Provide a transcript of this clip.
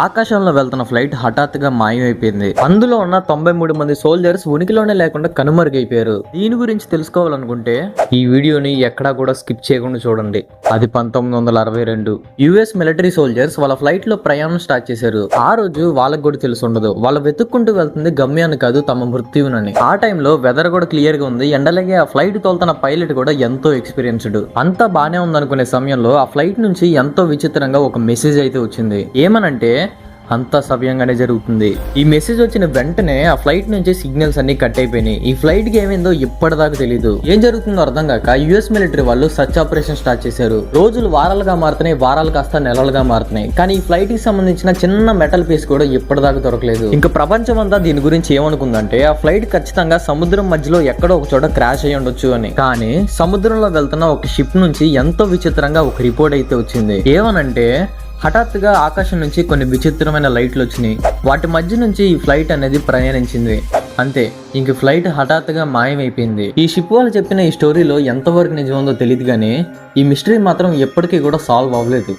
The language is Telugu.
ఆకాశంలో వెళ్తున్న ఫ్లైట్ హఠాత్తుగా మాయమైపోయింది. అందులో ఉన్న 93 మంది సోల్జర్స్ ఉనికిలోనే లేకుండా కనుమరుగైపోయారు. దీని గురించి తెలుసుకోవాలనుకుంటే ఈ వీడియోని ఎక్కడా కూడా స్కిప్ చేయకుండా చూడండి. అది 1962 యుఎస్ మిలిటరీ సోల్జర్స్ వాళ్ళ ఫ్లైట్ లో ప్రయాణం స్టార్ట్ చేశారు. ఆ రోజు వాళ్ళకి కూడా తెలిసి ఉండదు, వాళ్ళు వెతుక్కుంటూ వెళ్తుంది గమ్యాన్ని కాదు, తమ మృత్యువునని. ఆ టైంలో వెదర్ కూడా క్లియర్ గా ఉంది, ఎండలాగే ఆ ఫ్లైట్ తోలుతున్న పైలట్ కూడా ఎంతో ఎక్స్పీరియన్స్డ్. అంతా బానే ఉందనుకునే సమయంలో ఆ ఫ్లైట్ నుంచి ఎంతో విచిత్రంగా ఒక మెసేజ్ అయితే వచ్చింది. ఏమనంటే అంతా సవ్యంగానే జరుగుతుంది. ఈ మెసేజ్ వచ్చిన వెంటనే ఆ ఫ్లైట్ నుంచి సిగ్నల్స్ అన్ని కట్ అయిపోయినాయి. ఈ ఫ్లైట్ కి ఏమైందో ఇప్పటిదాకా తెలియదు. ఏం జరుగుతుందో అర్థం కాక యుఎస్ మిలిటరీ వాళ్ళు సర్చ్ ఆపరేషన్ స్టార్ట్ చేశారు. రోజులు వారాలుగా మారుతున్నాయి, వారాలు కాస్త నెలలుగా మారుతున్నాయి. కానీ ఈ ఫ్లైట్ కి సంబంధించిన చిన్న మెటల్ పీస్ కూడా ఇప్పటిదాకా దొరకలేదు. ఇంకా ప్రపంచం అంతా దీని గురించి ఏమనుకుందంటే ఆ ఫ్లైట్ ఖచ్చితంగా సముద్రం మధ్యలో ఎక్కడో ఒక చోట క్రాష్ అయ్యి ఉండొచ్చు అని. కానీ సముద్రంలో వెళ్తున్న ఒక షిప్ నుంచి ఎంతో విచిత్రంగా ఒక రిపోర్ట్ అయితే వచ్చింది. ఏమనంటే హఠాత్తుగా ఆకాశం నుంచి కొన్ని విచిత్రమైన లైట్లు వచ్చినాయి. వాటి మధ్య నుంచి ఈ ఫ్లైట్ అనేది ప్రయాణించింది. అంతే, ఇంక ఫ్లైట్ హఠాత్తుగా మాయమైపోయింది. ఈ షిప్ వాళ్ళు చెప్పిన ఈ స్టోరీలో ఎంతవరకు నిజం ఉందో తెలియదు, కానీ ఈ మిస్టరీ మాత్రం ఎప్పటికీ కూడా సాల్వ్ అవ్వలేదు.